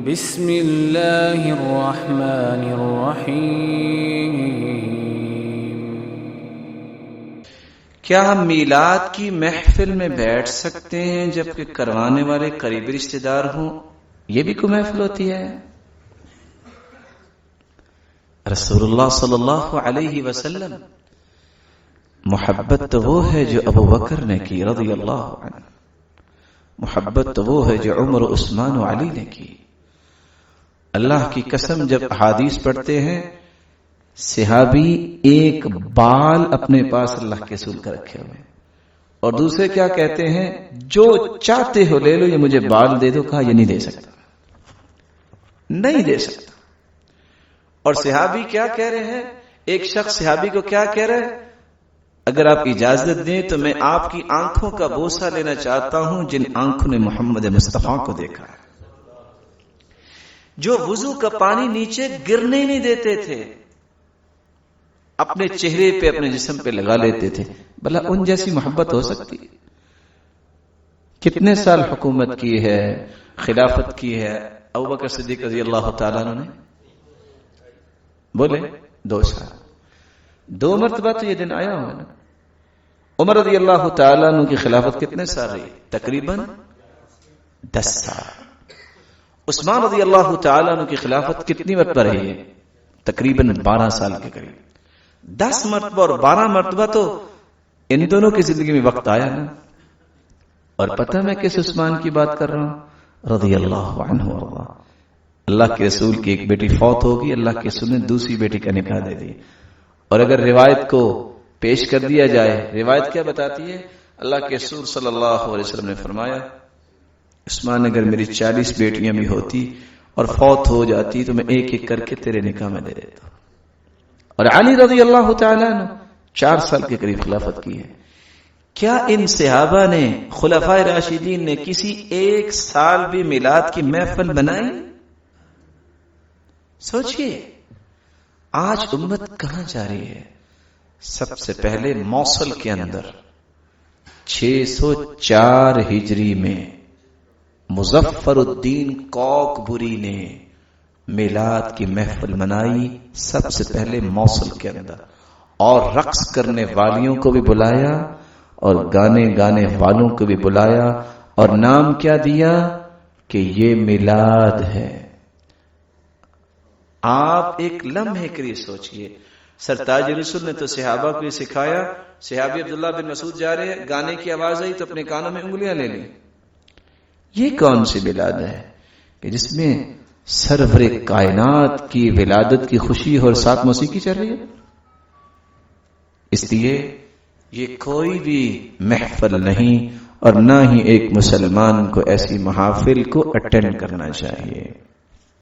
بسم اللہ الرحمن الرحیم۔ کیا ہم میلاد کی محفل میں بیٹھ سکتے ہیں جبکہ کروانے والے قریبی رشتہ دار ہوں؟ یہ بھی کوئی محفل ہوتی ہے؟ رسول اللہ صلی اللہ علیہ وسلم محبت تو وہ ہے جو ابو بکر نے کی رضی اللہ عنہ، محبت تو وہ ہے جو عمر و عثمان و علی نے کی۔ اللہ کی قسم جب احادیث پڑھتے ہیں صحابی ایک بال اپنے پاس اللہ کے رسول کا رکھے ہوئے اور دوسرے کیا کہتے ہیں، جو چاہتے ہو لے لو، یہ مجھے بال دے دو۔ کہا یہ نہیں دے سکتا، نہیں دے سکتا۔ اور صحابی کیا کہہ رہے ہیں، ایک شخص صحابی کو کیا کہہ رہے ہیں، اگر آپ اجازت دیں تو میں آپ کی آنکھوں کا بوسہ لینا چاہتا ہوں جن آنکھوں نے محمد مصطفیٰ کو دیکھا ہے، جو وضو کا پانی نیچے گرنے نہیں دیتے تھے، اپنے چہرے پہ اپنے جسم پہ لگا لیتے تھے۔ بھلا ان جیسی محبت ہو سکتی؟ کتنے سال حکومت کی ہے، خلافت کی ہے ابوبکر صدیق رضی اللہ تعالیٰ عنہ نے؟ بولے 2 سال۔ 2 مرتبہ تو یہ دن آیا ہوا نا۔ عمر رضی اللہ تعالیٰ عنہ کی خلافت کتنے سال رہی؟ تقریباً 10 سال۔ عثمان رضی اللہ تعالیٰ عنہ کی خلافت کتنی مرتبہ رہی ہے؟ تقریباً 12 سال کے قریب۔ 10 مرتبہ اور 12 مرتبہ تو ان دونوں کی زندگی میں وقت آیا نا۔ اور پتہ میں کس عثمان کی بات کر رہا ہوں؟ رضی اللہ عنہ وارضاہ۔ اللہ کے رسول کی ایک بیٹی فوت ہوگی، اللہ کے رسول نے دوسری بیٹی کا نکاح دے دی۔ اور اگر روایت کو پیش کر دیا جائے، روایت کیا بتاتی ہے؟ اللہ کے رسول صلی اللہ علیہ وسلم نے فرمایا، عثمان اگر میری 40 بیٹیاں بھی ہوتی اور فوت ہو جاتی تو میں ایک ایک کر کے تیرے نکاح میں دے دیتا۔ اور علی رضی اللہ تعالیٰ عنہ 4 سال کے قریب خلافت کی ہے۔ کیا ان صحابہ نے، خلفائے راشدین نے کسی ایک سال بھی میلاد کی محفل بنائی؟ سوچئے آج امت کہاں جا رہی ہے؟ سب سے پہلے موصل کے اندر 604 ہجری میں مظفر الدین کوکبری نے میلاد کی محفل منائی، سب سے پہلے موصل کے اندر، اور رقص کرنے والیوں کو بھی بلایا اور گانے والوں کو بھی بلایا، اور نام کیا دیا کہ یہ میلاد ہے۔ آپ ایک لمحے کے لیے سوچئے، سرتاج رسول نے تو صحابہ کو یہ سکھایا، صحابی عبداللہ بن مسعود جا رہے ہیں، گانے کی آواز آئی تو اپنے کانوں میں انگلیاں لے لیں۔ یہ کون سی میلاد ہے کہ جس میں سرور کائنات کی ولادت کی خوشی اور ساتھ موسیقی چل رہی ہے؟ اس لیے یہ کوئی بھی محفل نہیں، اور نہ ہی ایک مسلمان کو ایسی محافل کو اٹینڈ کرنا چاہیے۔